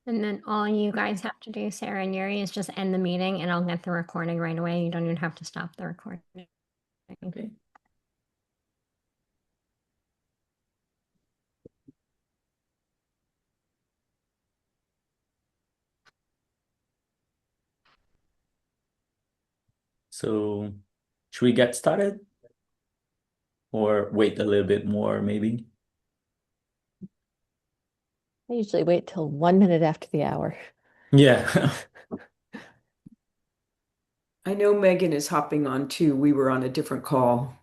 And then all you guys have to do, Sarah and Yuri, is just end the meeting and I'll get the recording right away. You don't even have to stop the recording. Okay. So, should we get started or wait a little bit more, maybe? I usually wait till 1 minute after the hour. Yeah. I know Megan is hopping on too. We were on a different call.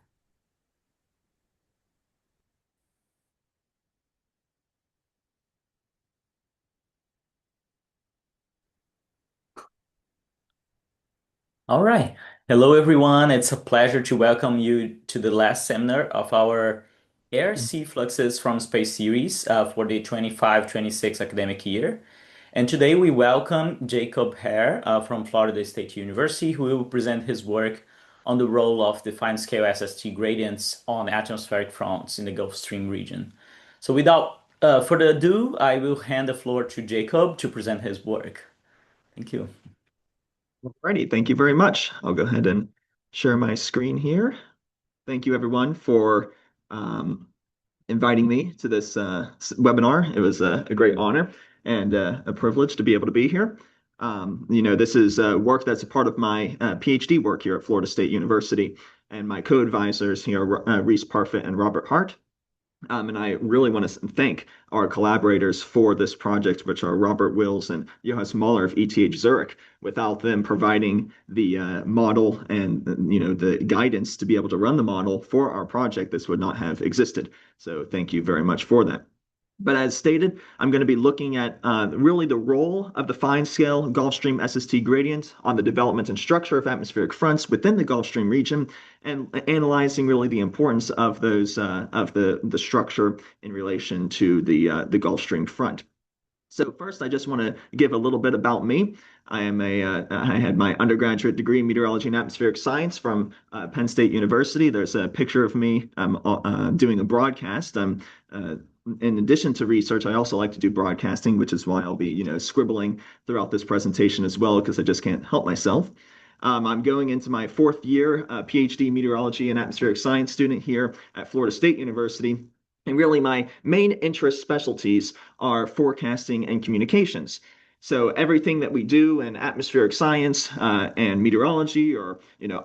All right. Hello, everyone. It's a pleasure to welcome you to the last seminar of our Air Sea Fluxes from Space series for the 25-26 academic year. And today we welcome Jacob Hare from Florida State University, who will present his work on the role of the fine-scale SST gradients on atmospheric fronts in the Gulf Stream region. So without further ado, I will hand the floor to Jacob to present his work. Thank you. Alrighty, thank you very much. I'll go ahead and share my screen here. Thank you everyone for inviting me to this webinar. It was a great honor and a privilege to be able to be here. This is work that's a part of my PhD work here at Florida State University, and my co-advisors here are Reese Parfit and Robert Hart. And I really want to thank our collaborators for this project, which are Robert Wills and Johannes Mahler of ETH Zurich. Without them providing the model and the guidance to be able to run the model for our project, this would not have existed. So thank you very much for that. But as stated, I'm going to be looking at really the role of the fine-scale Gulf Stream SST gradient on the development and structure of atmospheric fronts within the Gulf Stream region, and analyzing really the importance of those of the structure in relation to the Gulf Stream front. So first, I just want to give a little bit about me. I had my undergraduate degree in meteorology and atmospheric science from Penn State University. There's a picture of me doing a broadcast. In addition to research, I also like to do broadcasting, which is why I'll be, scribbling throughout this presentation as well, because I just can't help myself. I'm going into my fourth year PhD meteorology and atmospheric science student here at Florida State University. And really, my main interest specialties are forecasting and communications. So everything that we do in atmospheric science and meteorology, or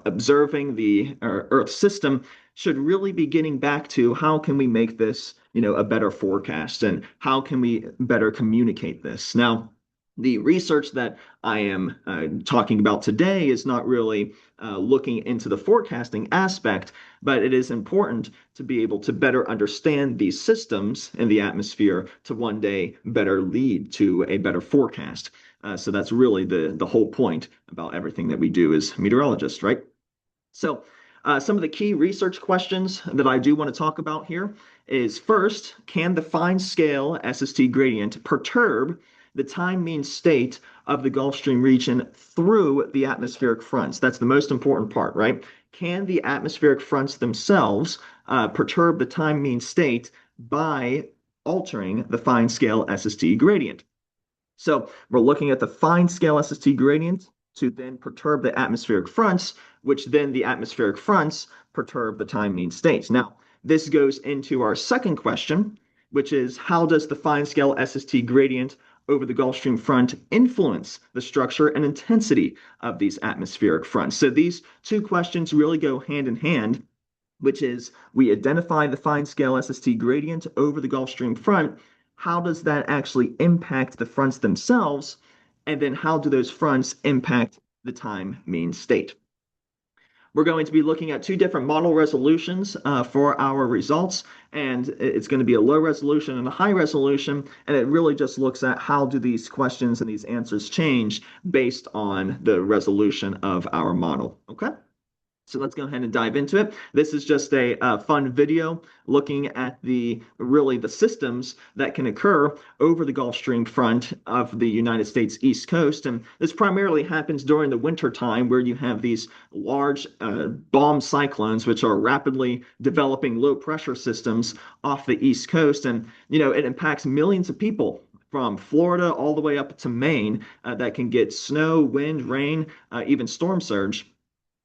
observing the Earth system, should really be getting back to how can we make this a better forecast, and how can we better communicate this. Now, the research that I am talking about today is not really looking into the forecasting aspect, but it is important to be able to better understand these systems in the atmosphere to one day better lead to a better forecast. So that's really the whole point about everything that we do as meteorologists, right? So some of the key research questions that I do want to talk about here is, first, can the fine scale SST gradient perturb the time mean state of the Gulf Stream region through the atmospheric fronts? That's the most important part, right? Can the atmospheric fronts themselves perturb the time mean state by altering the fine scale SST gradient? So we're looking at the fine scale SST gradient to then perturb the atmospheric fronts, which then the atmospheric fronts perturb the time mean states. Now, this goes into our second question, which is, how does the fine scale SST gradient over the Gulf Stream front influence the structure and intensity of these atmospheric fronts? So these two questions really go hand in hand, which is, we identify the fine scale SST gradient over the Gulf Stream front. How does that actually impact the fronts themselves? And then how do those fronts impact the time mean state? We're going to be looking at two different model resolutions for our results, and it's going to be a low resolution and a high resolution, and it really just looks at how do these questions and these answers change based on the resolution of our model. Okay? So let's go ahead and dive into it. This is just a fun video looking at the systems that can occur over the Gulf Stream front of the United States East Coast. And this primarily happens during the winter time, where you have these large bomb cyclones, which are rapidly developing low pressure systems off the East Coast. And, it impacts millions of people from Florida all the way up to Maine that can get snow, wind, rain, even storm surge.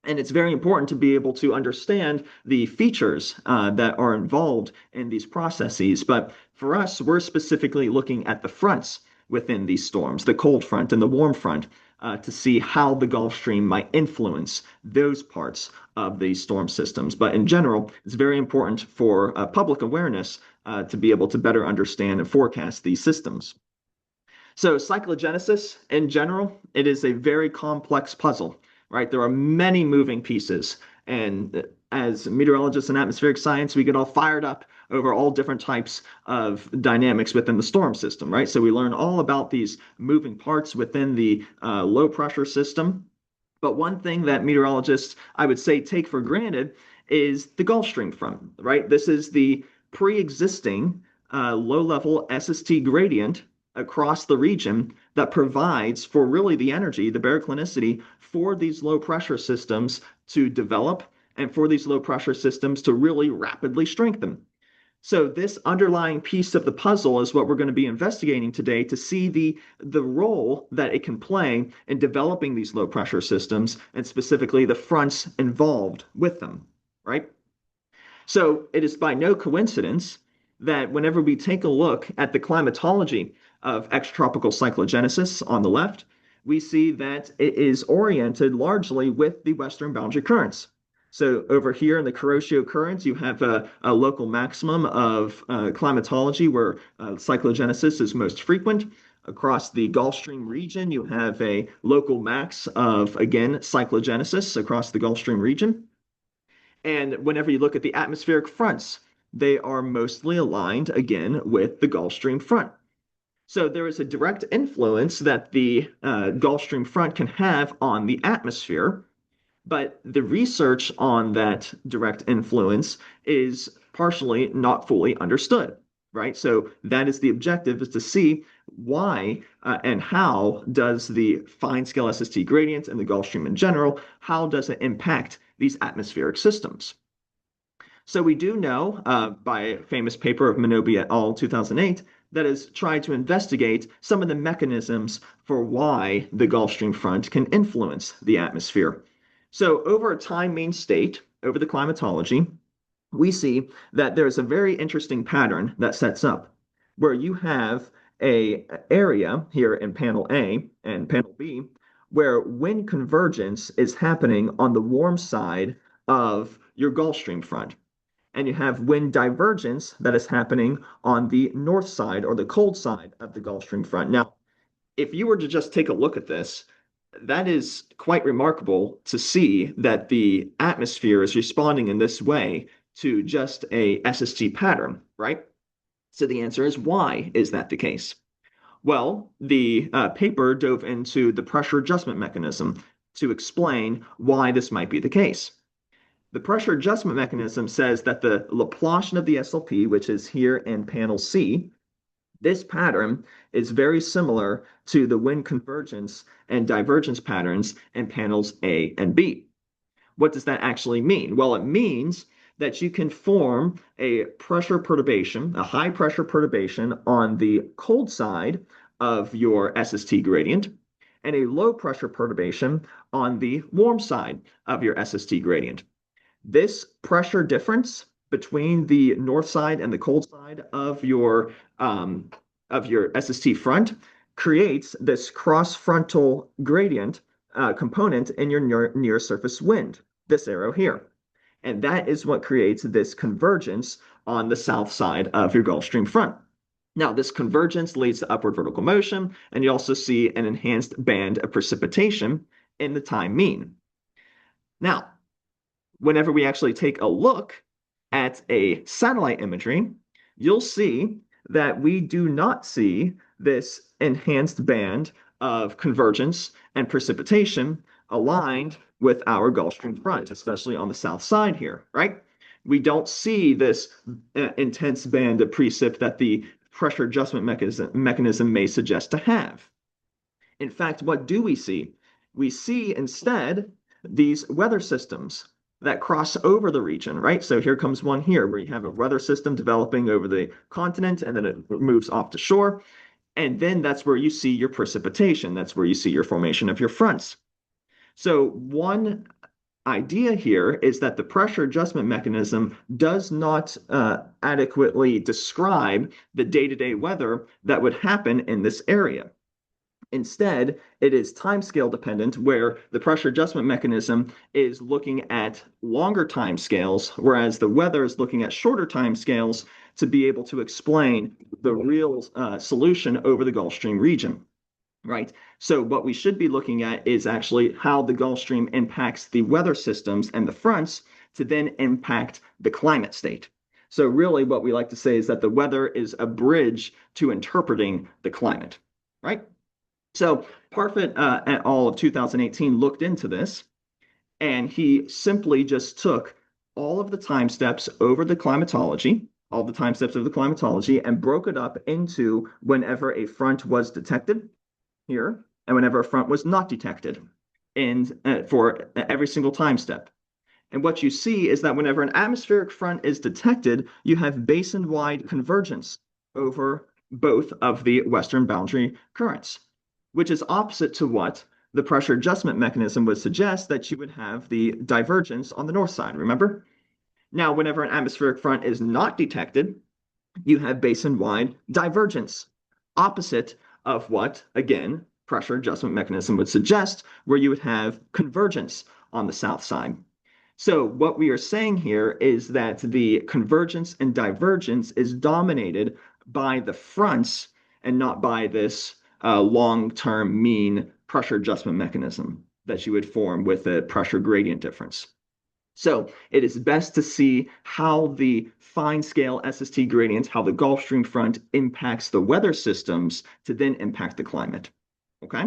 And it's very important to be able to understand the features that are involved in these processes. But for us, we're specifically looking at the fronts within these storms, the cold front and the warm front, to see how the Gulf Stream might influence those parts of the storm systems. But in general, it's very important for public awareness to be able to better understand and forecast these systems. So cyclogenesis in general, it is a very complex puzzle, right? There are many moving pieces. And as meteorologists in atmospheric science, we get all fired up over all different types of dynamics within the storm system, right? So we learn all about these moving parts within the low pressure system. But one thing that meteorologists, I would say, take for granted is the Gulf Stream front, right? This is the pre-existing low-level SST gradient across the region that provides for really the energy, the baroclinicity for these low pressure systems to develop and for these low pressure systems to really rapidly strengthen. So this underlying piece of the puzzle is what we're going to be investigating today to see the role that it can play in developing these low pressure systems and specifically the fronts involved with them, right? So it is by no coincidence that whenever we take a look at the climatology of extratropical cyclogenesis on the left, we see that it is oriented largely with the western boundary currents. So over here in the Kuroshio currents, you have a local maximum of climatology where cyclogenesis is most frequent. Across the Gulf Stream region, you have a local max of, again, cyclogenesis across the Gulf Stream region. And whenever you look at the atmospheric fronts, they are mostly aligned, again, with the Gulf Stream front. So there is a direct influence that the Gulf Stream front can have on the atmosphere, but the research on that direct influence is partially not fully understood, right? So that is the objective, is to see why and how does the fine scale SST gradient and the Gulf Stream in general, how does it impact these atmospheric systems? So we do know by a famous paper of Minobi et al. 2008 that has tried to investigate some of the mechanisms for why the Gulf Stream front can influence the atmosphere. So over a time mean state, over the climatology, we see that there's a very interesting pattern that sets up where you have an area here in panel A and panel B where wind convergence is happening on the warm side of your Gulf Stream front. And you have wind divergence that is happening on the north side or the cold side of the Gulf Stream front. Now, if you were to just take a look at this, that is quite remarkable to see that the atmosphere is responding in this way to just a SST pattern, right? So the answer is, why is that the case? Well, the paper dove into the pressure adjustment mechanism to explain why this might be the case. The pressure adjustment mechanism says that the Laplacian of the SLP, which is here in panel C, this pattern is very similar to the wind convergence and divergence patterns in panels A and B. What does that actually mean? Well, it means that you can form a pressure perturbation, a high pressure perturbation on the cold side of your SST gradient and a low pressure perturbation on the warm side of your SST gradient. This pressure difference between the north side and the cold side of your SST front creates this cross-frontal gradient component in your near surface wind, this arrow here. And that is what creates this convergence on the south side of your Gulf Stream front. Now, this convergence leads to upward vertical motion, and you also see an enhanced band of precipitation in the time mean. Now, whenever we actually take a look at a satellite imagery, you'll see that we do not see this enhanced band of convergence and precipitation aligned with our Gulf Stream front, especially on the south side here, right? We don't see this intense band of precip that the pressure adjustment mechanism may suggest to have. In fact, what do we see? We see instead these weather systems that cross over the region, right? So here comes one here where you have a weather system developing over the continent and then it moves off to shore. And then that's where you see your precipitation. That's where you see your formation of your fronts. So one idea here is that the pressure adjustment mechanism does not adequately describe the day-to-day weather that would happen in this area. Instead, it is timescale dependent, where the pressure adjustment mechanism is looking at longer time scales, whereas the weather is looking at shorter time scales to be able to explain the real solution over the Gulf Stream region. Right. So what we should be looking at is actually how the Gulf Stream impacts the weather systems and the fronts to then impact the climate state. So really what we like to say is that the weather is a bridge to interpreting the climate, right? So Parfit et al. Of 2018 looked into this, and he simply just took all of the time steps over the climatology, all the time steps of the climatology, and broke it up into whenever a front was detected here, and whenever a front was not detected, and for every single time step. And what you see is that whenever an atmospheric front is detected, you have basin-wide convergence over both of the western boundary currents, which is opposite to what the pressure adjustment mechanism would suggest, that you would have the divergence on the north side, remember? Now, whenever an atmospheric front is not detected, you have basin-wide divergence, opposite of what, again, pressure adjustment mechanism would suggest, where you would have convergence on the south side. So what we are saying here is that the convergence and divergence is dominated by the fronts and not by this long-term mean pressure adjustment mechanism that you would form with a pressure gradient difference. So it is best to see how the fine scale SST gradients, how the Gulf Stream front impacts the weather systems to then impact the climate. Okay?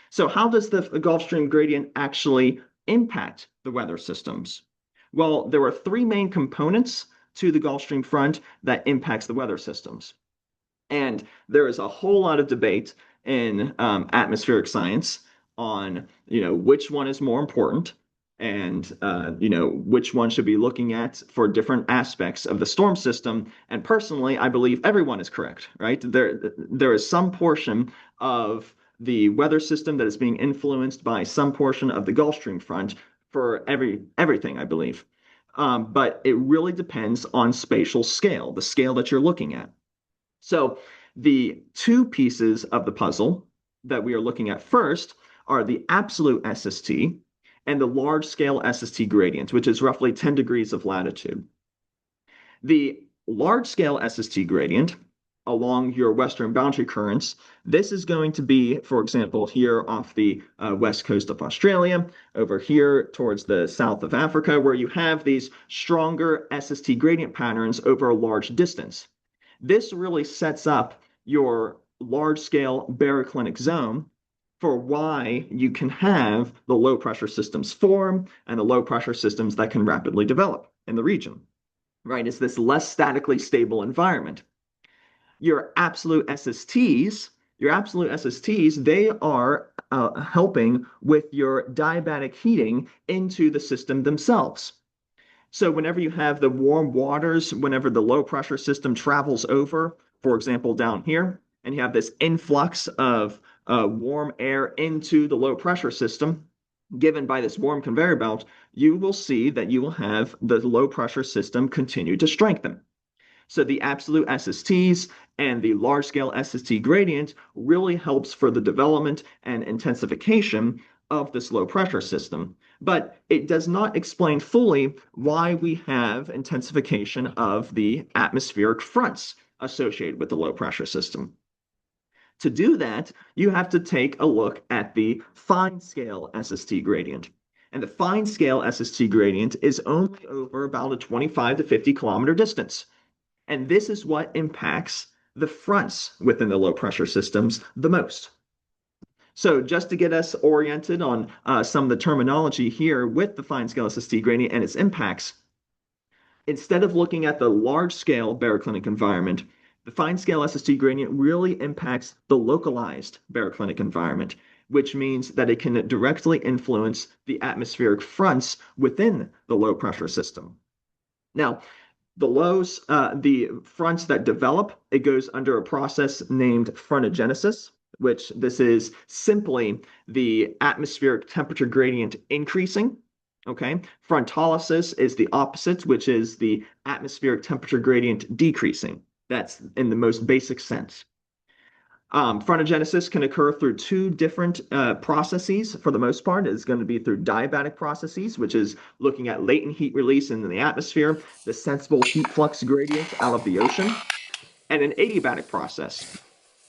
So how does the Gulf Stream gradient actually impact the weather systems? Well, there are three main components to the Gulf Stream front that impacts the weather systems. And there is a whole lot of debate in atmospheric science on, which one is more important, and which one should be looking at for different aspects of the storm system. And personally, I believe everyone is correct, right? There is some portion of the weather system that is being influenced by some portion of the Gulf Stream front for everything, I believe. But it really depends on spatial scale, the scale that you're looking at. So the two pieces of the puzzle that we are looking at first are the absolute SST and the large-scale SST gradient, which is roughly 10 degrees of latitude. The large-scale SST gradient along your western boundary currents, this is going to be, for example, here off the west coast of Australia, over here towards the south of Africa, where you have these stronger SST gradient patterns over a large distance. This really sets up your large-scale baroclinic zone for why you can have the low-pressure systems form and the low-pressure systems that can rapidly develop in the region, right? It's this less statically stable environment. Your absolute SSTs, they are helping with your diabatic heating into the system themselves. So whenever you have the warm waters, whenever the low pressure system travels over, for example, down here, and you have this influx of warm air into the low pressure system, given by this warm conveyor belt, you will see that you will have the low pressure system continue to strengthen. So the absolute SSTs and the large scale SST gradient really helps for the development and intensification of this low pressure system. But it does not explain fully why we have intensification of the atmospheric fronts associated with the low pressure system. To do that, you have to take a look at the fine scale SST gradient. And the fine scale SST gradient is only over about a 25 to 50 kilometer distance. And this is what impacts the fronts within the low pressure systems the most. So just to get us oriented on some of the terminology here with the fine scale SST gradient and its impacts, instead of looking at the large scale baroclinic environment, the fine scale SST gradient really impacts the localized baroclinic environment, which means that it can directly influence the atmospheric fronts within the low pressure system. Now, the fronts that develop, it goes under a process named frontogenesis, which this is simply the atmospheric temperature gradient increasing. Okay, frontalysis is the opposite, which is the atmospheric temperature gradient decreasing. That's in the most basic sense. Frontogenesis can occur through two different processes for the most part. It's going to be through diabatic processes, which is looking at latent heat release in the atmosphere, the sensible heat flux gradient out of the ocean, and an adiabatic process,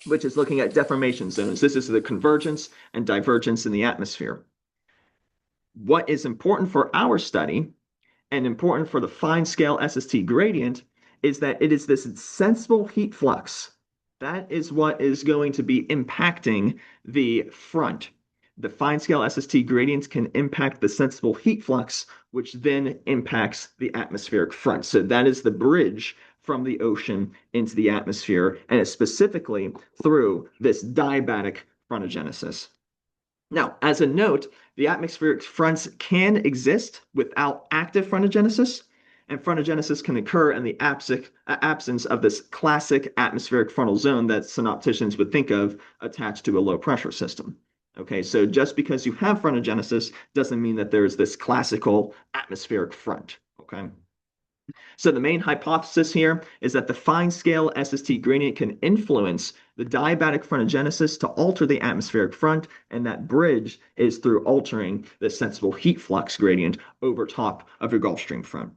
which is looking at deformation zones. This is the convergence and divergence in the atmosphere. What is important for our study and important for the fine scale SST gradient is that it is this sensible heat flux. That is what is going to be impacting the front. The fine scale SST gradients can impact the sensible heat flux, which then impacts the atmospheric front. So that is the bridge from the ocean into the atmosphere, and it's specifically through this diabatic frontogenesis. Now, as a note, the atmospheric fronts can exist without active frontogenesis, and frontogenesis can occur in the absence of this classic atmospheric frontal zone that synopticians would think of attached to a low pressure system. Okay, so just because you have frontogenesis doesn't mean that there's this classical atmospheric front. Okay. So the main hypothesis here is that the fine scale SST gradient can influence the diabatic frontogenesis to alter the atmospheric front, and that bridge is through altering the sensible heat flux gradient over top of your Gulf Stream front.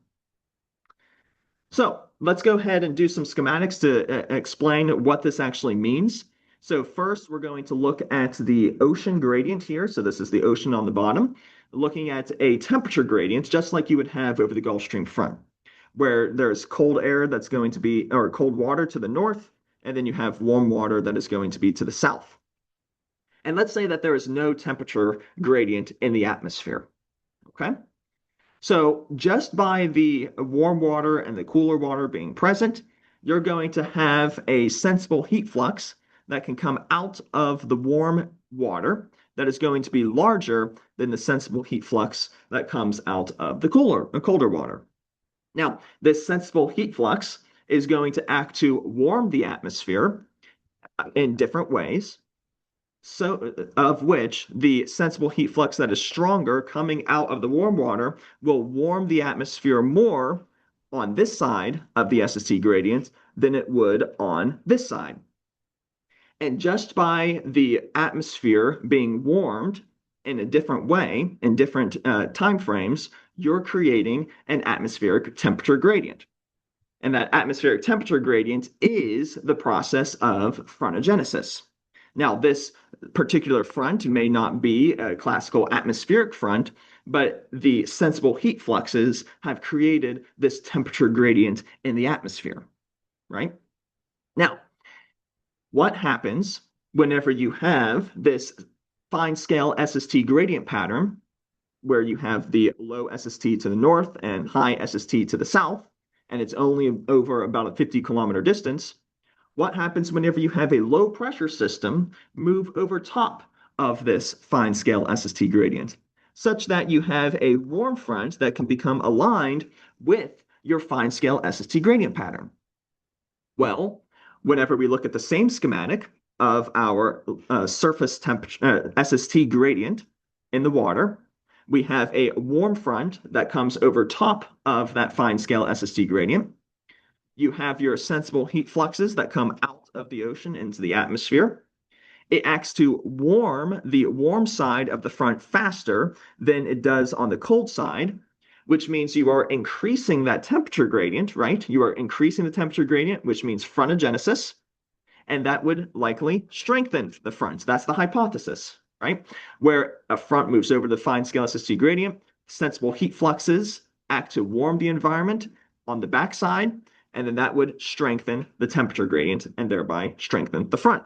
So let's go ahead and do some schematics to explain what this actually means. So first, we're going to look at the ocean gradient here. So this is the ocean on the bottom, looking at a temperature gradient, just like you would have over the Gulf Stream front, where there's cold air that's going to be, or cold water to the north, and then you have warm water that is going to be to the south. And let's say that there is no temperature gradient in the atmosphere. Okay? So just by the warm water and the cooler water being present, you're going to have a sensible heat flux that can come out of the warm water that is going to be larger than the sensible heat flux that comes out of the colder water. Now, this sensible heat flux is going to act to warm the atmosphere in different ways, so of which the sensible heat flux that is stronger coming out of the warm water will warm the atmosphere more on this side of the SST gradient than it would on this side. And just by the atmosphere being warmed in a different way, in different time frames, you're creating an atmospheric temperature gradient. And that atmospheric temperature gradient is the process of frontogenesis. Now, this particular front may not be a classical atmospheric front, but the sensible heat fluxes have created this temperature gradient in the atmosphere, right? Now, what happens whenever you have this fine scale SST gradient pattern where you have the low SST to the north and high SST to the south, and it's only over about a 50-kilometer distance? What happens whenever you have a low pressure system move over top of this fine scale SST gradient, such that you have a warm front that can become aligned with your fine scale SST gradient pattern? Well, whenever we look at the same schematic of our surface temperature SST gradient in the water, we have a warm front that comes over top of that fine scale SST gradient. You have your sensible heat fluxes that come out of the ocean into the atmosphere. It acts to warm the warm side of the front faster than it does on the cold side, which means you are increasing that temperature gradient, right? You are increasing the temperature gradient, which means frontogenesis, and that would likely strengthen the front. That's the hypothesis, right? Where a front moves over the fine scale SST gradient, sensible heat fluxes act to warm the environment on the backside, and then that would strengthen the temperature gradient and thereby strengthen the front.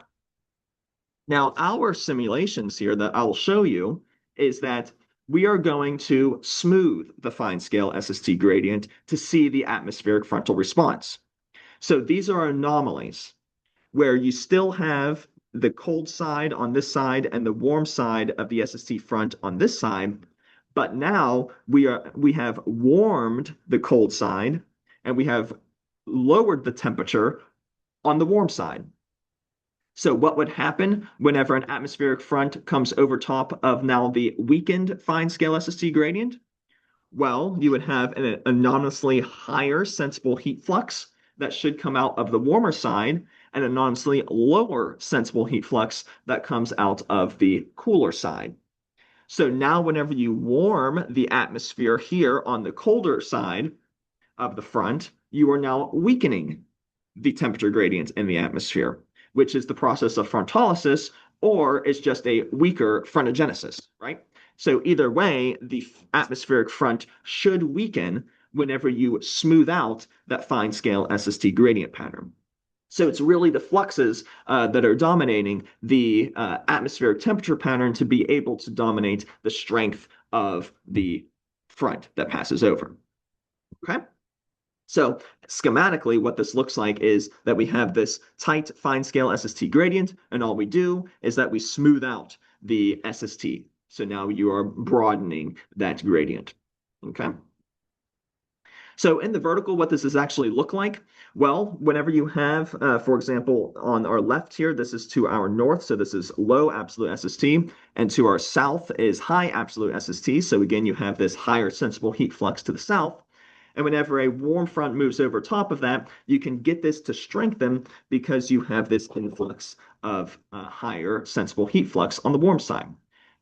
Now, our simulations here that I'll show you is that we are going to smooth the fine scale SST gradient to see the atmospheric frontal response. So these are anomalies where you still have the cold side on this side and the warm side of the SST front on this side, but now we have warmed the cold side and we have lowered the temperature on the warm side. So what would happen whenever an atmospheric front comes over top of now the weakened fine scale SST gradient? Well, you would have an anonymously higher sensible heat flux that should come out of the warmer side, and an anonymously lower sensible heat flux that comes out of the cooler side. So now whenever you warm the atmosphere here on the colder side of the front, you are now weakening the temperature gradient in the atmosphere, which is the process of frontalysis, or it's just a weaker frontogenesis, right? So either way, the atmospheric front should weaken whenever you smooth out that fine scale SST gradient pattern. So it's really the fluxes that are dominating the atmospheric temperature pattern to be able to dominate the strength of the front that passes over. Okay? So schematically, what this looks like is that we have this tight fine scale SST gradient, and all we do is that we smooth out the SST. So now you are broadening that gradient. Okay? So in the vertical, what does this actually look like? Well, whenever you have, for example, on our left here, this is to our north, so this is low absolute SST, and to our south is high absolute SST. So again, you have this higher sensible heat flux to the south. And whenever a warm front moves over top of that, you can get this to strengthen because you have this influx of higher sensible heat flux on the warm side.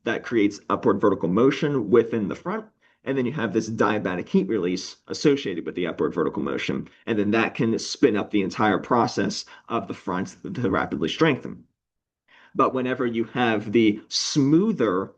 That creates upward vertical motion within the front. And then you have this diabatic heat release associated with the upward vertical motion. And then that can spin up the entire process of the front to rapidly strengthen. But whenever you have the smoother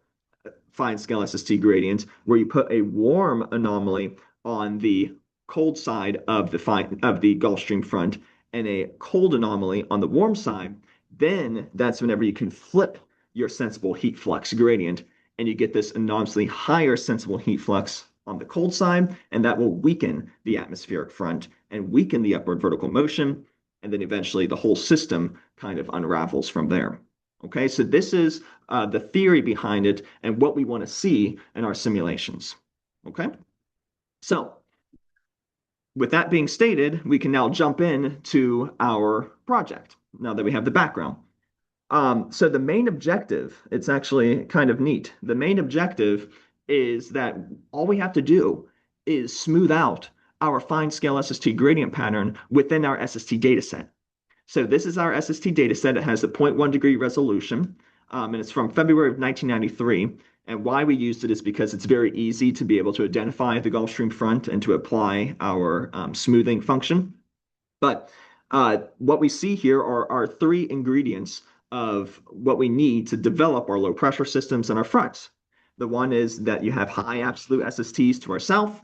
fine scale SST gradient, where you put a warm anomaly on the cold side of the Gulf Stream front and a cold anomaly on the warm side, then that's whenever you can flip your sensible heat flux gradient, and you get this enormously higher sensible heat flux on the cold side, and that will weaken the atmospheric front and weaken the upward vertical motion, and then eventually the whole system kind of unravels from there. Okay, so this is the theory behind it and what we want to see in our simulations. Okay, so with that being stated, we can now jump in to our project now that we have the background. So the main objective, it's actually kind of neat. The main objective is that all we have to do is smooth out our fine scale SST gradient pattern within our SST dataset. So this is our SST dataset. It has a 0.1 degree resolution, and it's from February of 1993. And why we used it is because it's very easy to be able to identify the Gulf Stream front and to apply our smoothing function. But what we see here are our three ingredients of what we need to develop our low pressure systems and our fronts. The one is that you have high absolute SSTs to our south.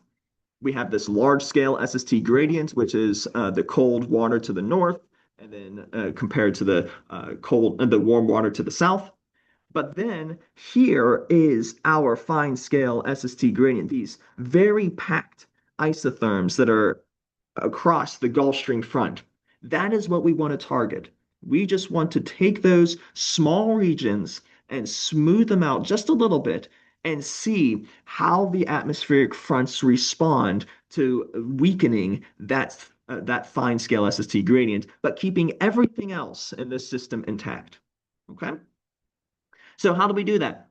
We have this large scale SST gradient, which is the cold water to the north, and then compared to the the warm water to the south. But then here is our fine scale SST gradient, these very packed isotherms that are across the Gulf Stream front. That is what we want to target. We just want to take those small regions and smooth them out just a little bit and see how the atmospheric fronts respond to weakening that fine scale SST gradient, but keeping everything else in this system intact. Okay? So how do we do that?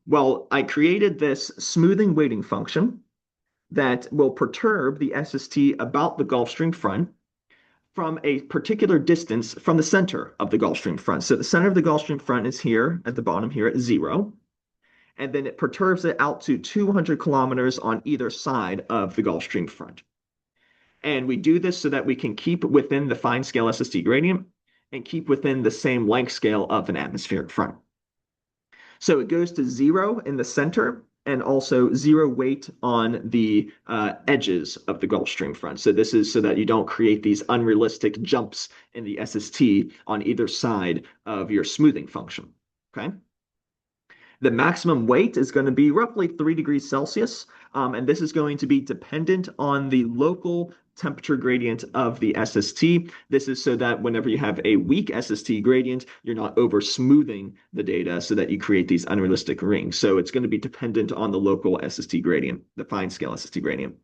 Well, I created this smoothing weighting function that will perturb the SST about the Gulf Stream front from a particular distance from the center of the Gulf Stream front. So the center of the Gulf Stream front is here at the bottom here at 0. And then it perturbs it out to 200 kilometers on either side of the Gulf Stream front. And we do this so that we can keep within the fine scale SST gradient and keep within the same length scale of an atmospheric front. So it goes to 0 in the center and also 0 weight on the edges of the Gulf Stream front. So this is so that you don't create these unrealistic jumps in the SST on either side of your smoothing function. Okay. The maximum weight is going to be roughly 3 degrees Celsius, and this is going to be dependent on the local temperature gradient of the SST. This is so that whenever you have a weak SST gradient, you're not over smoothing the data so that you create these unrealistic rings. So it's going to be dependent on the local SST gradient, the fine scale SST gradient.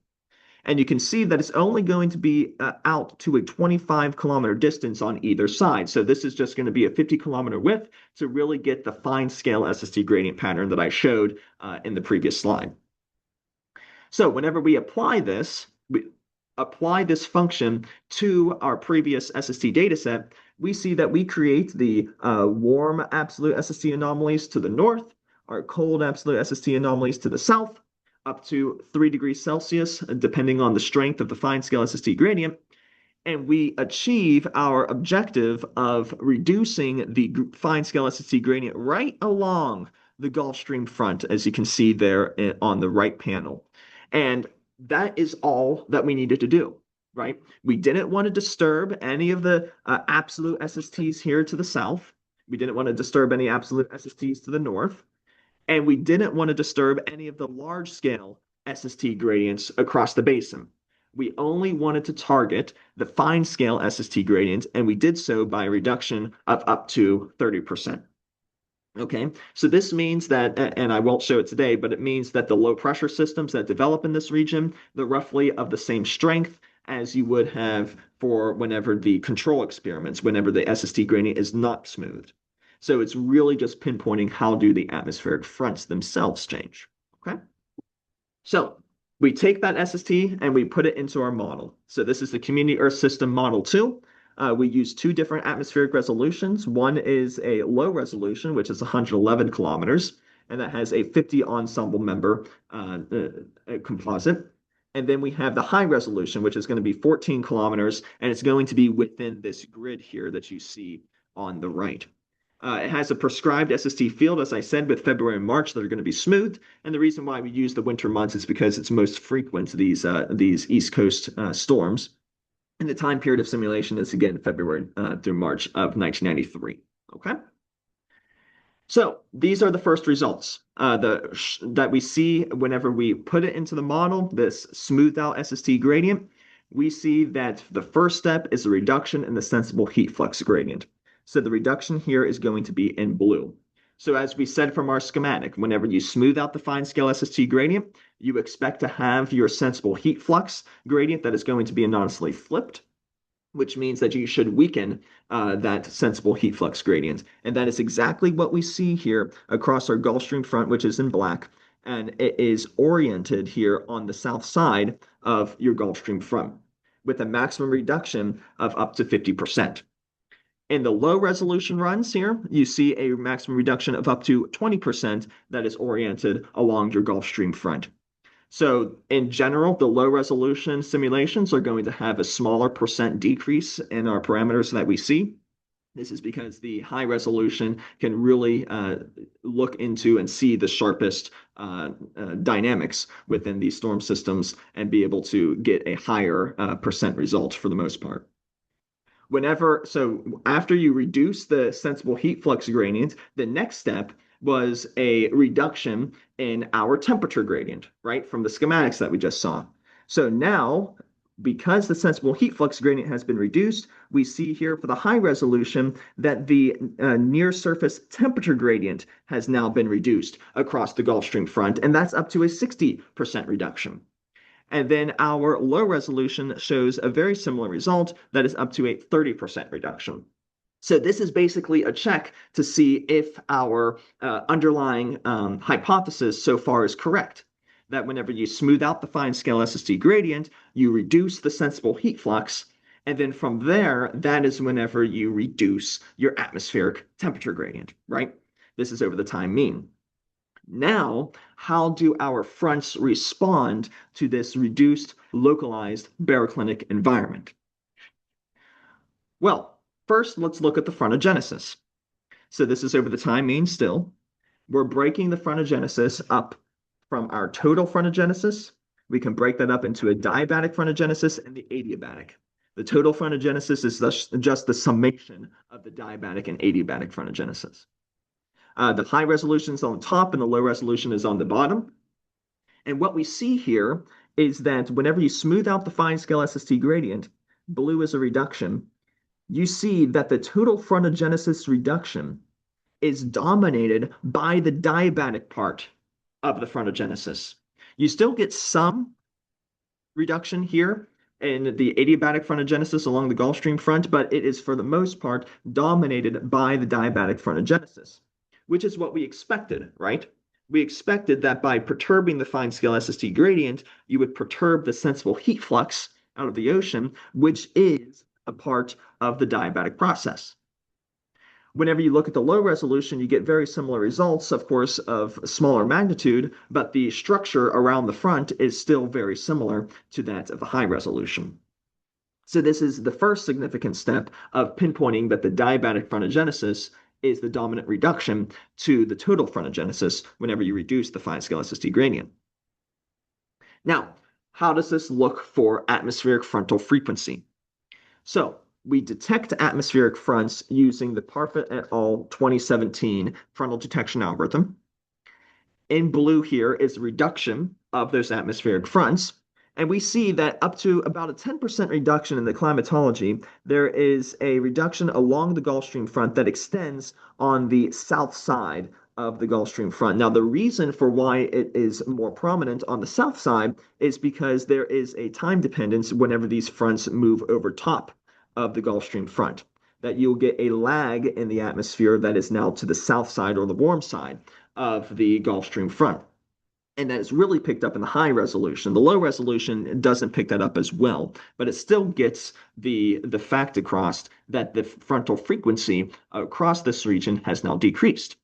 And you can see that it's only going to be out to a 25-kilometer distance on either side. So this is just going to be a 50-kilometer width to really get the fine scale SST gradient pattern that I showed in the previous slide. So whenever we apply this function to our previous SST dataset, we see that we create the warm absolute SST anomalies to the north, our cold absolute SST anomalies to the south, up to 3 degrees Celsius, depending on the strength of the fine scale SST gradient. And we achieve our objective of reducing the fine scale SST gradient right along the Gulf Stream front, as you can see there on the right panel. And that is all that we needed to do, right? We didn't want to disturb any of the absolute SSTs here to the south. We didn't want to disturb any absolute SSTs to the north. And we didn't want to disturb any of the large scale SST gradients across the basin. We only wanted to target the fine scale SST gradient, and we did so by a reduction of up to 30%. Okay, so this means that, and I won't show it today, but it means that the low pressure systems that develop in this region, they're roughly of the same strength as you would have for whenever the control experiments, whenever the SST gradient is not smoothed. So it's really just pinpointing how do the atmospheric fronts themselves change. Okay, so we take that SST and we put it into our model. So this is the Community Earth System Model 2. We use 2 different atmospheric resolutions. One is a low resolution, which is 111 kilometers, and that has a 50 ensemble member composite. And then we have the high resolution, which is going to be 14 kilometers, and it's going to be within this grid here that you see on the right. It has a prescribed SST field, as I said, with February and March that are going to be smoothed. And the reason why we use the winter months is because it's most frequent, these East Coast storms. And the time period of simulation is, again, February through March of 1993. Okay? So these are the first results that we see whenever we put it into the model, this smoothed out SST gradient. We see that the first step is a reduction in the sensible heat flux gradient. So the reduction here is going to be in blue. So as we said from our schematic, whenever you smooth out the fine scale SST gradient, you expect to have your sensible heat flux gradient that is going to be anonymously flipped, which means that you should weaken that sensible heat flux gradient. And that is exactly what we see here across our Gulf Stream front, which is in black, and it is oriented here on the south side of your Gulf Stream front with a maximum reduction of up to 50%. In the low resolution runs here, you see a maximum reduction of up to 20% that is oriented along your Gulf Stream front. So in general, the low resolution simulations are going to have a smaller percent decrease in our parameters that we see. This is because the high resolution can really look into and see the sharpest dynamics within these storm systems and be able to get a higher percent result for the most part. So after you reduce the sensible heat flux gradient, the next step was a reduction in our temperature gradient, right, from the schematics that we just saw. So now, because the sensible heat flux gradient has been reduced, we see here for the high resolution that the near surface temperature gradient has now been reduced across the Gulf Stream front, and that's up to a 60% reduction. And then our low resolution shows a very similar result that is up to a 30% reduction. So this is basically a check to see if our underlying hypothesis so far is correct. That whenever you smooth out the fine scale SST gradient, you reduce the sensible heat flux. And then from there, that is whenever you reduce your atmospheric temperature gradient, right? This is over the time mean. Now, how do our fronts respond to this reduced localized baroclinic environment? Well, first, let's look at the frontogenesis. So this is over the time mean still. We're breaking the frontogenesis up from our total frontogenesis. We can break that up into a diabatic frontogenesis and the adiabatic. The total frontogenesis is just the summation of the diabatic and adiabatic frontogenesis. The high resolution is on top and the low resolution is on the bottom. And what we see here is that whenever you smooth out the fine scale SST gradient, blue is a reduction, you see that the total frontogenesis reduction is dominated by the diabatic part of the frontogenesis. You still get some reduction here in the adiabatic frontogenesis along the Gulf Stream front, but it is for the most part dominated by the diabatic frontogenesis, which is what we expected, right? We expected that by perturbing the fine scale SST gradient, you would perturb the sensible heat flux out of the ocean, which is a part of the diabatic process. Whenever you look at the low resolution, you get very similar results, of course, of smaller magnitude, but the structure around the front is still very similar to that of the high resolution. So this is the first significant step of pinpointing that the diabatic frontogenesis is the dominant reduction to the total frontogenesis whenever you reduce the fine scale SST gradient. Now, how does this look for atmospheric frontal frequency? So we detect atmospheric fronts using the Parfit et al. 2017 frontal detection algorithm. In blue here is the reduction of those atmospheric fronts. And we see that up to about a 10% reduction in the climatology, there is a reduction along the Gulf Stream front that extends on the south side of the Gulf Stream front. Now, the reason for why it is more prominent on the south side is because there is a time dependence whenever these fronts move over top of the Gulf Stream front, that you'll get a lag in the atmosphere that is now to the south side or the warm side of the Gulf Stream front. And that is really picked up in the high resolution. The low resolution doesn't pick that up as well, but it still gets the fact across that the frontal frequency across this region has now decreased.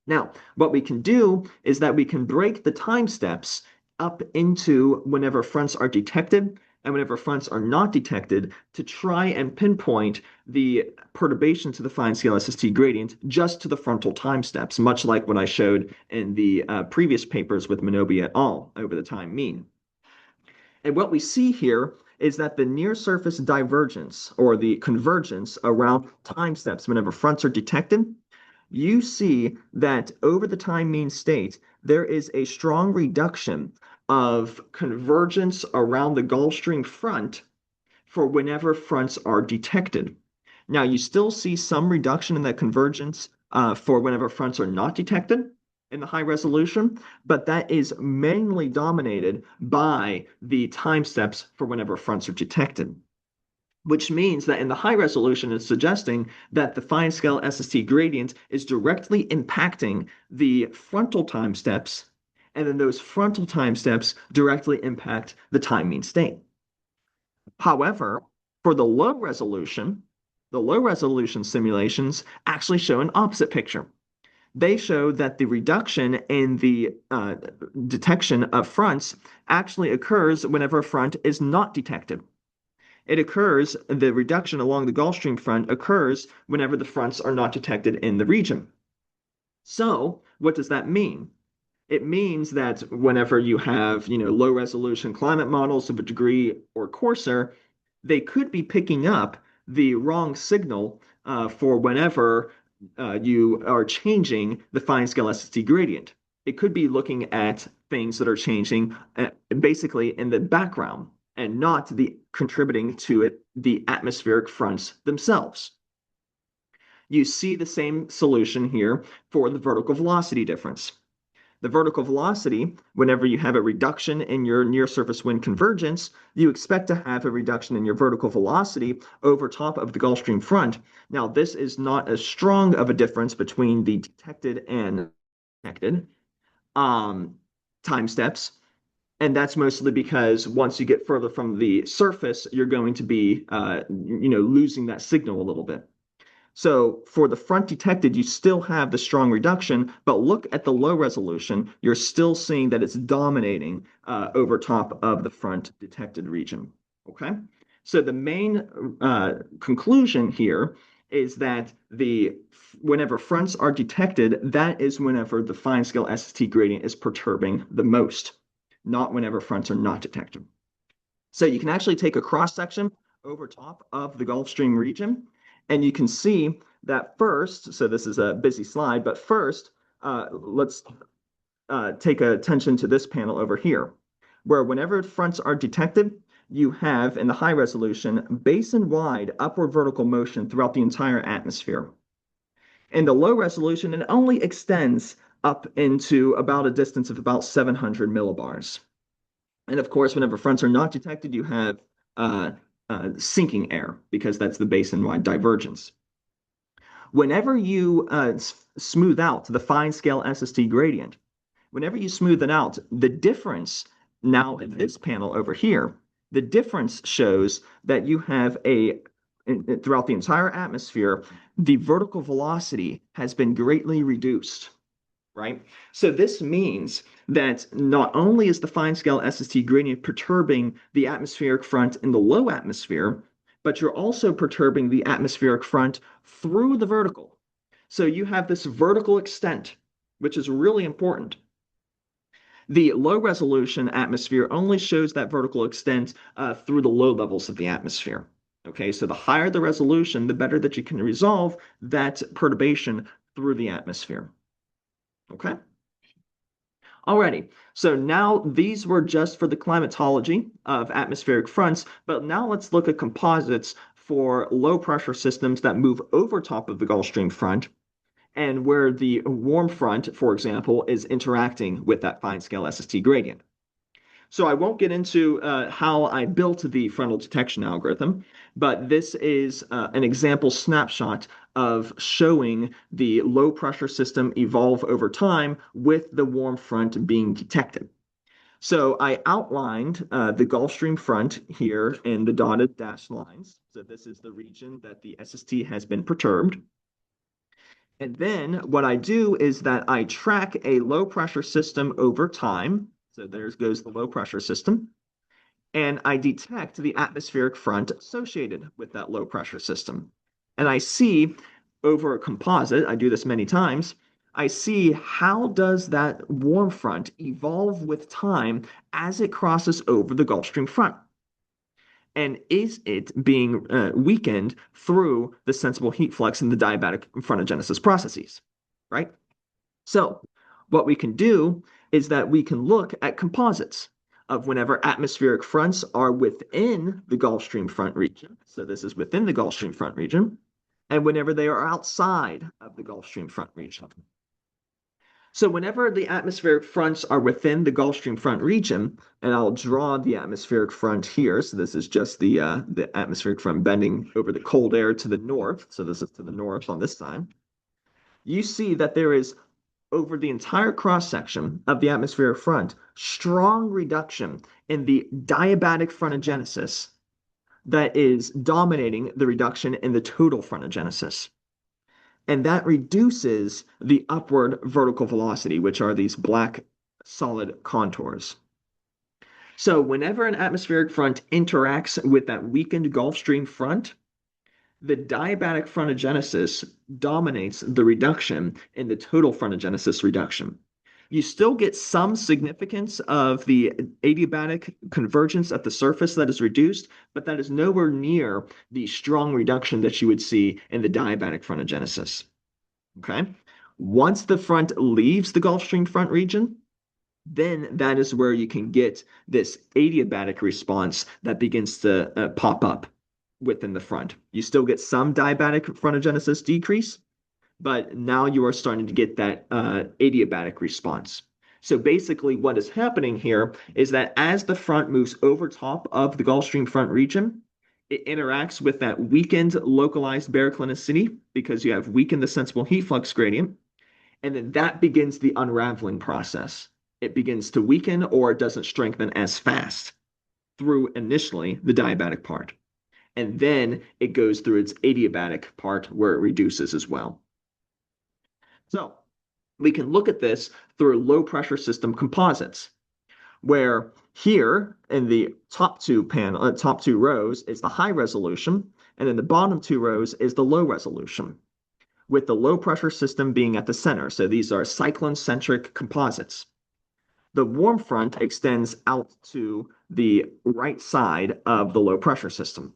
Now, what we can do is that we can break the time steps up into whenever fronts are detected and whenever fronts are not detected to try and pinpoint the perturbation to the fine scale SST gradient just to the frontal time steps, much like what I showed in the previous papers with Minobi et al. Over the time mean. And what we see here is that the near surface divergence or the convergence around time steps whenever fronts are detected, you see that over the time mean state, there is a strong reduction of convergence around the Gulf Stream front for whenever fronts are detected. Now, you still see some reduction in that convergence for whenever fronts are not detected in the high resolution, but that is mainly dominated by the time steps for whenever fronts are detected, which means that in the high resolution, it's suggesting that the fine scale SST gradient is directly impacting the frontal time steps, and then those frontal time steps directly impact the time mean state. However, for the low resolution simulations actually show an opposite picture. They show that the reduction in the detection of fronts actually occurs whenever a front is not detected. The reduction along the Gulf Stream front occurs whenever the fronts are not detected in the region. So, what does that mean? It means that whenever you have, low resolution climate models of a degree or coarser, they could be picking up the wrong signal for whenever you are changing the fine scale SST gradient. It could be looking at things that are changing basically in the background and not contributing to it the atmospheric fronts themselves. You see the same solution here for the vertical velocity difference. The vertical velocity, whenever you have a reduction in your near surface wind convergence, you expect to have a reduction in your vertical velocity over top of the Gulf Stream front. Now, this is not as strong of a difference between the detected and detected time steps. And that's mostly because once you get further from the surface, you're going to be, losing that signal a little bit. So for the front detected, you still have the strong reduction, but look at the low resolution. You're still seeing that it's dominating over top of the front detected region. Okay, so the main conclusion here is that whenever fronts are detected, that is whenever the fine scale SST gradient is perturbing the most, not whenever fronts are not detected. So you can actually take a cross section over top of the Gulf Stream region. And you can see that first, so this is a busy slide, but first, let's take attention to this panel over here, where whenever fronts are detected, you have, in the high resolution, basin-wide upward vertical motion throughout the entire atmosphere. In the low resolution, it only extends up into about a distance of about 700 millibars. And of course, whenever fronts are not detected, you have sinking air because that's the basin-wide divergence. Whenever you smooth out the fine scale SST gradient, whenever you smooth it out, the difference now in this panel over here, the difference shows that you have throughout the entire atmosphere, the vertical velocity has been greatly reduced, right? So this means that not only is the fine scale SST gradient perturbing the atmospheric front in the low atmosphere, but you're also perturbing the atmospheric front through the vertical. So you have this vertical extent, which is really important. The low resolution atmosphere only shows that vertical extent through the low levels of the atmosphere. Okay, so the higher the resolution, the better that you can resolve that perturbation through the atmosphere. Okay. Alrighty, so now these were just for the climatology of atmospheric fronts, but now let's look at composites for low pressure systems that move over top of the Gulf Stream front and where the warm front, for example, is interacting with that fine scale SST gradient. So I won't get into how I built the frontal detection algorithm, but this is an example snapshot of showing the low pressure system evolve over time with the warm front being detected. So I outlined the Gulf Stream front here in the dotted dashed lines. So this is the region that the SST has been perturbed. And then what I do is that I track a low pressure system over time. So there goes the low pressure system. And I detect the atmospheric front associated with that low pressure system. And I see over a composite, I do this many times, I see how does that warm front evolve with time as it crosses over the Gulf Stream front. And is it being weakened through the sensible heat flux and the diabatic frontogenesis processes, right? So what we can do is that we can look at composites of whenever atmospheric fronts are within the Gulf Stream front region. So this is within the Gulf Stream front region, and whenever they are outside of the Gulf Stream front region. So whenever the atmospheric fronts are within the Gulf Stream front region, and I'll draw the atmospheric front here. So this is just the atmospheric front bending over the cold air to the north. So this is to the north on this side. You see that there is, over the entire cross-section of the atmospheric front, strong reduction in the diabatic frontogenesis that is dominating the reduction in the total frontogenesis. And that reduces the upward vertical velocity, which are these black solid contours. So whenever an atmospheric front interacts with that weakened Gulf Stream front, the diabatic frontogenesis dominates the reduction in the total frontogenesis reduction. You still get some significance of the adiabatic convergence at the surface that is reduced, but that is nowhere near the strong reduction that you would see in the diabatic frontogenesis. Okay? Once the front leaves the Gulf Stream front region, then that is where you can get this adiabatic response that begins to pop up within the front. You still get some diabatic frontogenesis decrease, but now you are starting to get that adiabatic response. So basically what is happening here is that as the front moves over top of the Gulf Stream front region, it interacts with that weakened localized baroclinicity because you have weakened the sensible heat flux gradient, and then that begins the unraveling process. It begins to weaken or it doesn't strengthen as fast through initially the diabatic part. And then it goes through its adiabatic part where it reduces as well. So we can look at this through low pressure system composites, where here in the top two rows is the high resolution, and in the bottom two rows is the low resolution, with the low pressure system being at the center. So these are cyclone-centric composites. The warm front extends out to the right side of the low pressure system.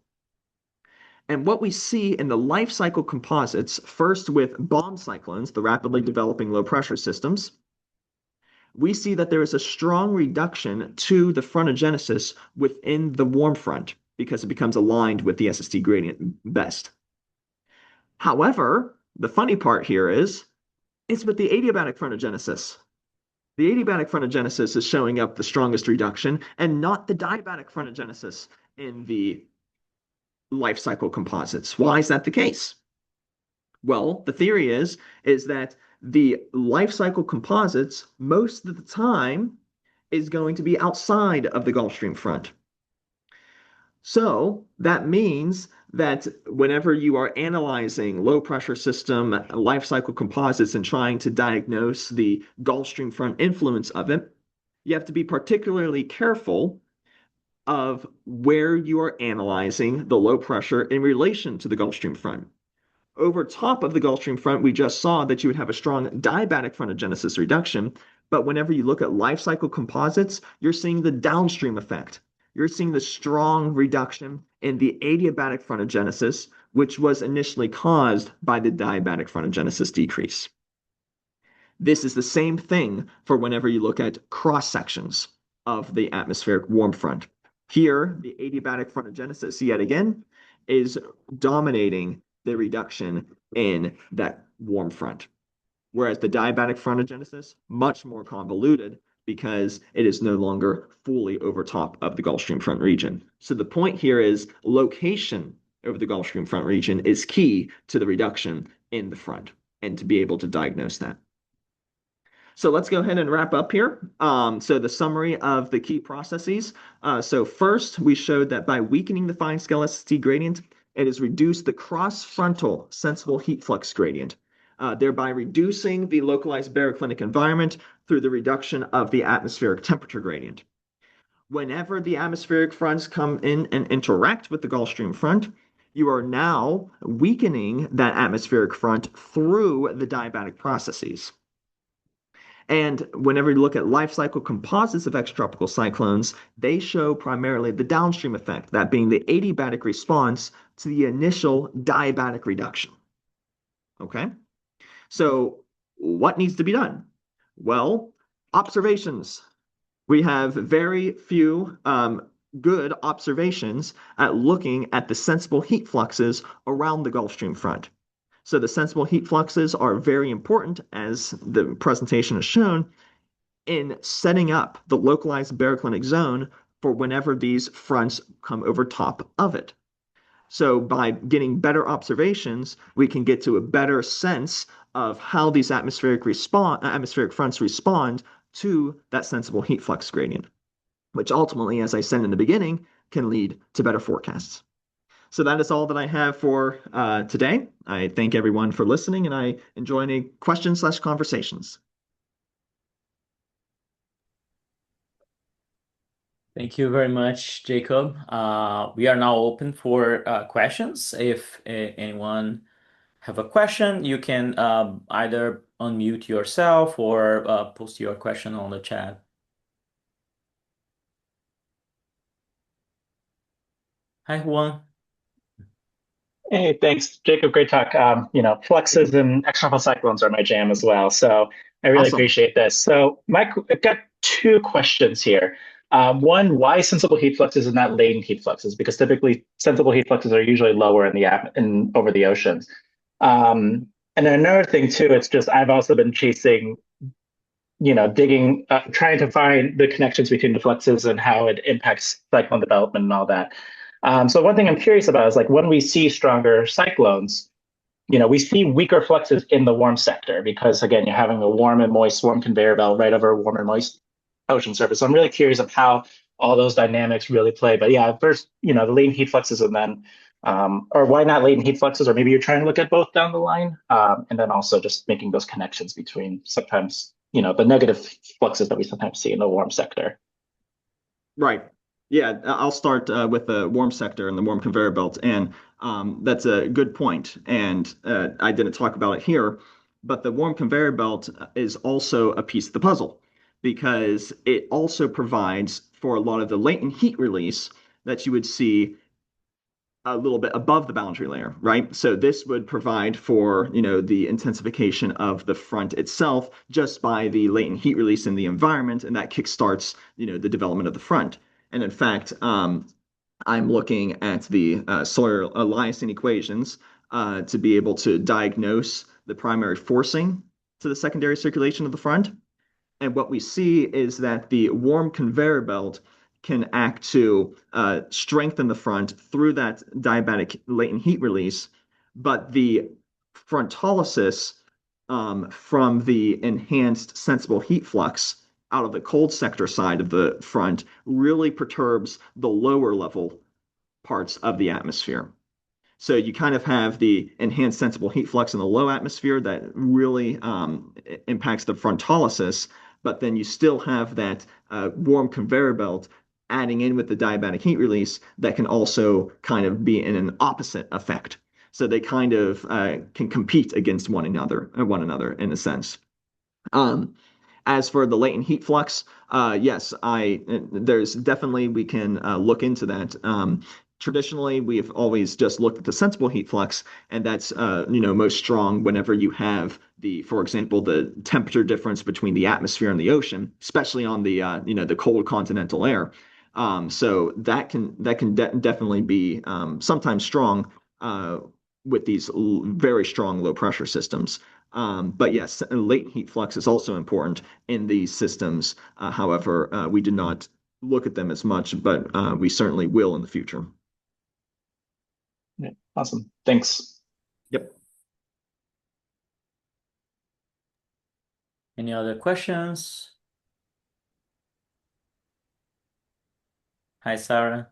And what we see in the life cycle composites, first with bomb cyclones, the rapidly developing low pressure systems, we see that there is a strong reduction to the frontogenesis within the warm front because it becomes aligned with the SST gradient best. However, the funny part here is it's with the adiabatic frontogenesis. The adiabatic frontogenesis is showing up the strongest reduction and not the diabatic frontogenesis in the life cycle composites. Why is that the case? Well, the theory is that the life cycle composites most of the time is going to be outside of the Gulf Stream front. So that means that whenever you are analyzing low pressure system life cycle composites and trying to diagnose the Gulf Stream front influence of it, you have to be particularly careful of where you are analyzing the low pressure in relation to the Gulf Stream front. Over top of the Gulf Stream front, we just saw that you would have a strong diabatic frontogenesis reduction. But whenever you look at life cycle composites, you're seeing the downstream effect. You're seeing the strong reduction in the adiabatic frontogenesis, which was initially caused by the diabatic frontogenesis decrease. This is the same thing for whenever you look at cross sections of the atmospheric warm front. Here, the adiabatic frontogenesis, yet again, is dominating the reduction in that warm front. Whereas the diabatic frontogenesis, much more convoluted because it is no longer fully over top of the Gulf Stream front region. So the point here is location over the Gulf Stream front region is key to the reduction in the front and to be able to diagnose that. So let's go ahead and wrap up here. So the summary of the key processes. So first, we showed that by weakening the fine scale SST gradient, it has reduced the cross-frontal sensible heat flux gradient, thereby reducing the localized baroclinic environment through the reduction of the atmospheric temperature gradient. Whenever the atmospheric fronts come in and interact with the Gulf Stream front, you are now weakening that atmospheric front through the diabatic processes. And whenever you look at life cycle composites of extratropical cyclones, they show primarily the downstream effect, that being the adiabatic response to the initial diabatic reduction. Okay? So what needs to be done? Well, observations. We have very few good observations at looking at the sensible heat fluxes around the Gulf Stream front. So the sensible heat fluxes are very important, as the presentation has shown, in setting up the localized baroclinic zone for whenever these fronts come over top of it. So by getting better observations, we can get to a better sense of how these atmospheric fronts respond to that sensible heat flux gradient, which ultimately, as I said in the beginning, can lead to better forecasts. So that is all that I have for today. I thank everyone for listening, and I enjoy any questions/conversations. Thank you very much, Jacob. We are now open for questions. If anyone have a question, you can either unmute yourself or post your question on the chat. Hi, Juan. Hey, thanks, Jacob. Great talk. Fluxes and extratropical cyclones are my jam as well. So I really Awesome. appreciate this. So I've got two questions here. One, why sensible heat fluxes and not latent heat fluxes? Because typically sensible heat fluxes are usually lower in over the oceans. And then another thing too, it's just I've also been chasing, digging, trying to find the connections between the fluxes and how it impacts cyclone development and all that. So one thing I'm curious about is like when we see stronger cyclones, we see weaker fluxes in the warm sector because again, you're having a warm and moist warm conveyor belt right over a warm and moist ocean surface. So I'm really curious of how all those dynamics really play. But yeah, first, the latent heat fluxes and then, or why not latent heat fluxes? Or maybe you're trying to look at both down the line. And then also just making those connections between sometimes, the negative fluxes that we sometimes see in the warm sector. Right. Yeah, I'll start with the warm sector and the warm conveyor belt. And that's a good point. And I didn't talk about it here, but the warm conveyor belt is also a piece of the puzzle because it also provides for a lot of the latent heat release that you would see a little bit above the boundary layer, right? So this would provide for, the intensification of the front itself just by the latent heat release in the environment, and that kickstarts, the development of the front. And in fact, I'm looking at the solar Eliason equations to be able to diagnose the primary forcing to the secondary circulation of the front. And what we see is that the warm conveyor belt can act to strengthen the front through that diabatic latent heat release, but the frontalysis from the enhanced sensible heat flux out of the cold sector side of the front really perturbs the lower level parts of the atmosphere. So you kind of have the enhanced sensible heat flux in the low atmosphere that really impacts the frontalysis, but then you still have that warm conveyor belt adding in with the diabatic heat release that can also kind of be in an opposite effect. So they kind of can compete against one another in a sense. As for the latent heat flux, yes, there's definitely we can look into that. Traditionally, we've always just looked at the sensible heat flux, and that's most strong whenever you have for example, the temperature difference between the atmosphere and the ocean, especially on the cold continental air. So that can definitely be sometimes strong with these very strong low pressure systems. But yes, latent heat flux is also important in these systems. However, we do not look at them as much, but we certainly will in the future. Yeah, awesome. Thanks. Yep. Any other questions? Hi, Sarah.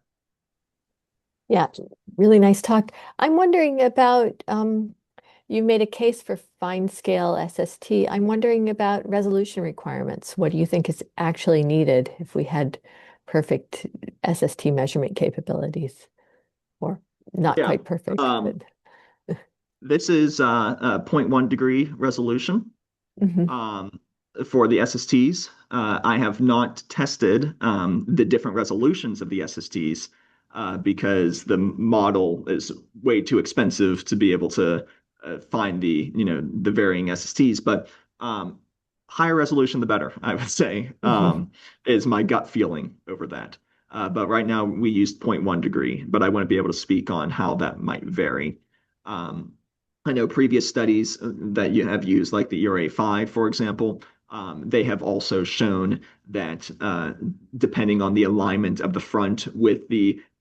Yeah, really nice talk. I'm wondering about, you made a case for fine scale SST. I'm wondering about resolution requirements. What do you think is actually needed if we had perfect SST measurement capabilities? Or not Yeah. quite perfect, but This is 0.1 degree resolution. Mhm. For the SSTs. I have not tested the different resolutions of the SSTs because the model is way too expensive to be able to find the varying SSTs. But higher resolution, the better, I would say, is my gut feeling over that. But right now we used 0.1 degree, but I wouldn't be able to speak on how that might vary. Um, I know previous studies that you have used, like the ERA5, for example, they have also shown that depending on the alignment of the front with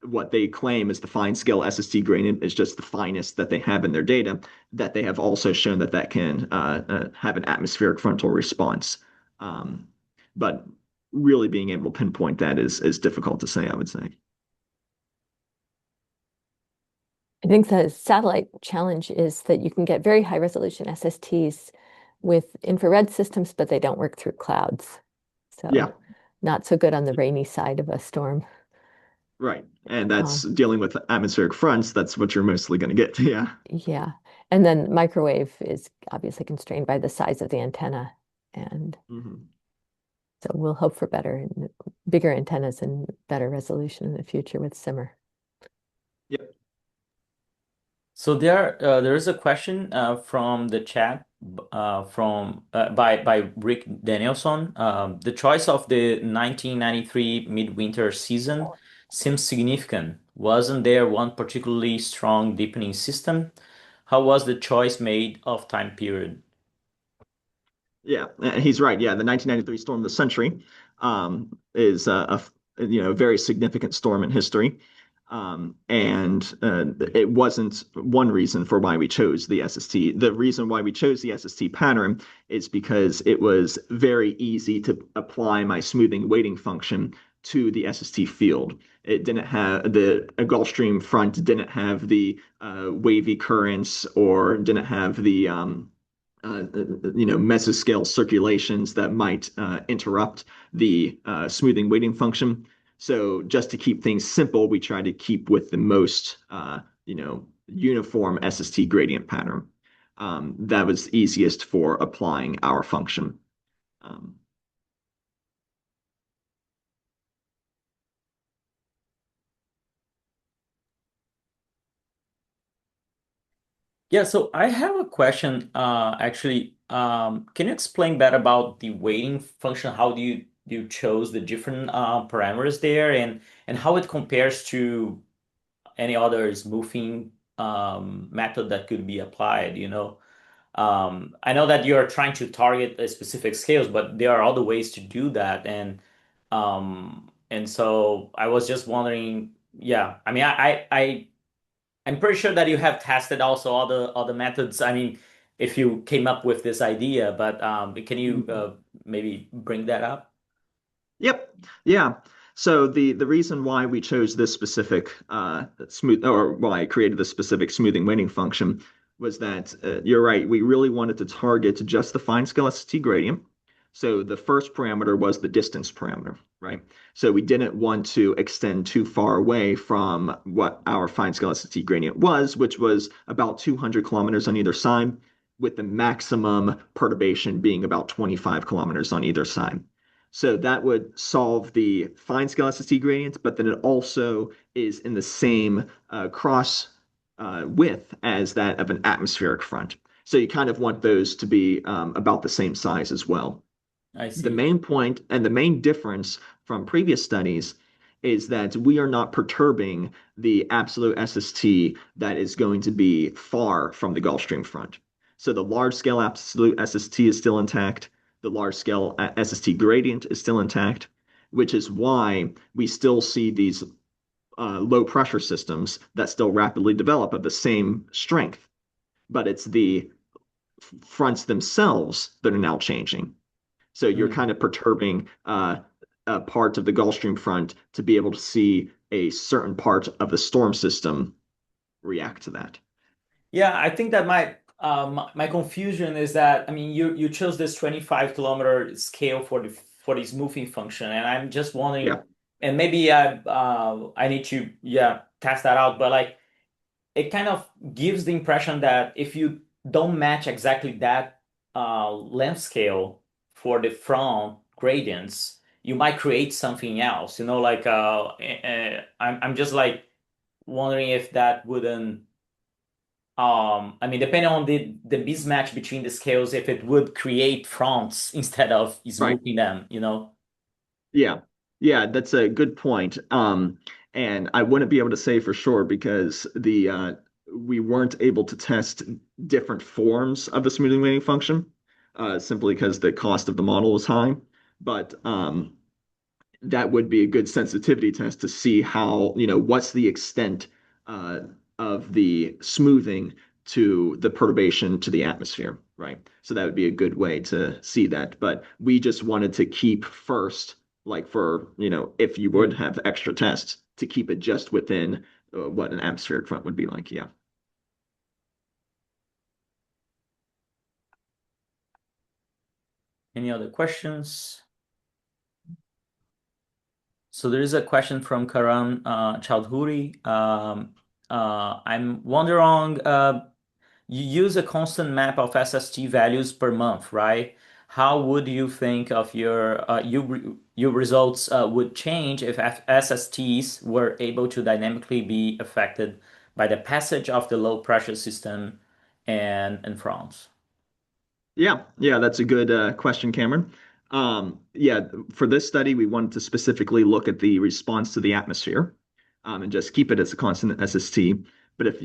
what they claim is the fine scale SST gradient is just the finest that they have in their data, that they have also shown that can have an atmospheric frontal response. But really being able to pinpoint that is difficult to say, I would say. I think the satellite challenge is that you can get very high resolution SSTs with infrared systems, but they don't work through clouds. So Yeah. not so good on the rainy side of a storm. Right. And that's dealing with atmospheric fronts. That's what you're mostly going to get. Yeah. Yeah. And then microwave is obviously constrained by the size of the antenna. And so we'll hope for bigger antennas and better resolution in the future with simmer. Yep. So there is a question from the chat by Rick Danielson. The choice of the 1993 midwinter season seems significant. Wasn't there one particularly strong deepening system? How was the choice made of time period? Yeah, he's right. Yeah, the 1993 storm of the century is a very significant storm in history. And it wasn't one reason for why we chose the SST. The reason why we chose the SST pattern is because it was very easy to apply my smoothing weighting function to the SST field. It didn't have a Gulf Stream front didn't have the wavy currents or didn't have the mesoscale circulations that might interrupt the smoothing weighting function. So just to keep things simple, we try to keep with the most uniform SST gradient pattern. That was easiest for applying our function. Yeah, so I have a question. Actually, can you explain better about the weighting function? How do you chose the different parameters there, and how it compares to any other smoothing method that could be applied? I know that you're trying to target a specific scales, but there are other ways to do that. And so I was just wondering, yeah, I mean, I'm pretty sure that you have tested also all the methods. I mean, if you came up with this idea, but can you maybe bring that up? Yep. Yeah. So the reason why we chose this specific smooth, or why I created this specific smoothing weighting function, was that you're right. We really wanted to target just the fine scale SST gradient. So the first parameter was the distance parameter, right? So we didn't want to extend too far away from what our fine scale SST gradient was, which was about 200 kilometers on either side, with the maximum perturbation being about 25 kilometers on either side. So that would solve the fine scale SST gradient, but then it also is in the same cross width as that of an atmospheric front. So you kind of want those to be about the same size as well. I The see. main point and the main difference from previous studies is that we are not perturbing the absolute SST that is going to be far from the Gulf Stream front. So the large scale absolute SST is still intact. The large scale SST gradient is still intact, which is why we still see these low pressure systems that still rapidly develop of the same strength, but it's the fronts themselves that are now changing. So you're Mm. kind of perturbing a part of the Gulf Stream front to be able to see a certain part of the storm system react to that. Yeah, I think that my confusion is that, I mean, you chose this 25-kilometer scale for the smoothing function, and I'm just Yeah, wondering, and maybe I need to, yeah, test that out, but like it kind of gives the impression that if you don't match exactly that length scale for the front gradients, you might create something else, like I'm just like wondering if that wouldn't, I mean, depending on the mismatch between the scales, if it would create fronts instead of right. smoothing them. Yeah. Yeah, that's a good point. And I wouldn't be able to say for sure because the we weren't able to test different forms of the smoothing weighting function, simply because the cost of the model was high. But that would be a good sensitivity test to see how, what's the extent uh, of the smoothing to the perturbation to the atmosphere, right? So that would be a good way to see that. But we just wanted to keep first, like for, if you would Mm. have extra tests, to keep it just within what an atmospheric front would be like. Yeah. Any other questions? So there is a question from Karan Chowdhury. I'm wondering, you use a constant map of SST values per month, right? How would you think of your results would change if SSTs were able to dynamically be affected by the passage of the low pressure system and fronts? Yeah, that's a good question, Cameron. Yeah, for this study, we wanted to specifically look at the response to the atmosphere, and just keep it as a constant SST. But if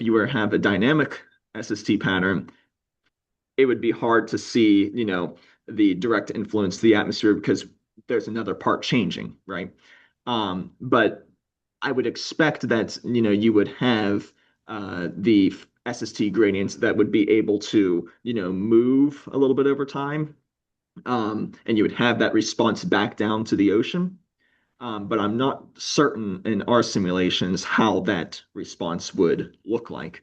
you were to have a dynamic SST pattern, it would be hard to see, the direct influence to the atmosphere because there's another part changing, right? But I would expect that, you would have the SST gradients that would be able to, move a little bit over time. And you would have that response back down to the ocean. But I'm not certain in our simulations how that response would look like,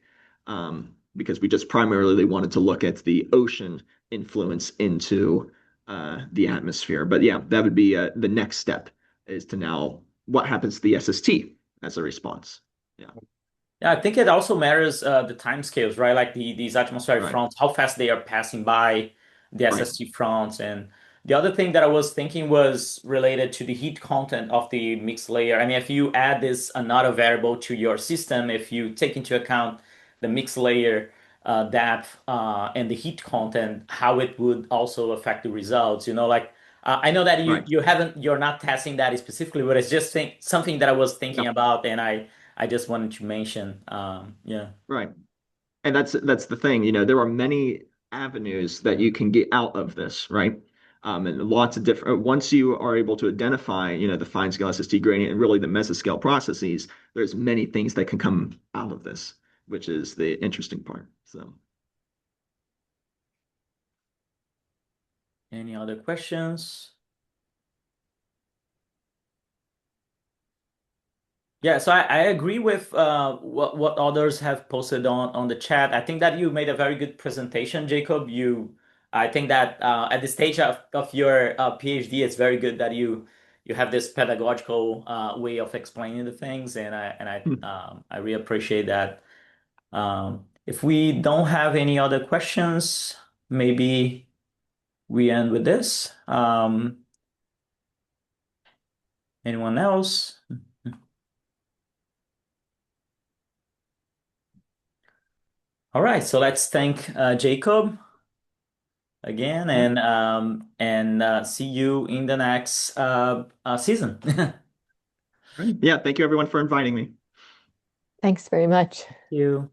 because we just primarily wanted to look at the ocean influence into the atmosphere. But yeah, that would be the next step, is to now what happens to the SST as a response. Yeah, Yeah, I think it also matters the time scales, right? Like these atmospheric right, fronts, how fast they are passing by the right, SST fronts. And the other thing that I was thinking was related to the heat content of the mixed layer. I mean, if you add this another variable to your system, if you take into account the mixed layer depth and the heat content, how it would also affect the results. Like I know that right. you're not testing that specifically, but it's just something that I was Yeah, thinking about, and I just wanted to mention. Yeah. right. And that's the thing, there are many avenues that you can get out of this, right? And lots of different, once you are able to identify, the fine scale SST gradient and really the mesoscale processes, there's many things that can come out of this, which is the interesting part. So, Any other questions? Yeah, so I agree with what others have posted on the chat. I think that you made a very good presentation, Jacob. I think that at the stage of your PhD, it's very good that you have this pedagogical way of explaining the things, and I really appreciate that. If we don't have any other questions, maybe we end with this. Anyone else? All right, so let's thank Jacob again, and see you in the next season. right. Yeah, thank you everyone for inviting me. Thanks very much. You.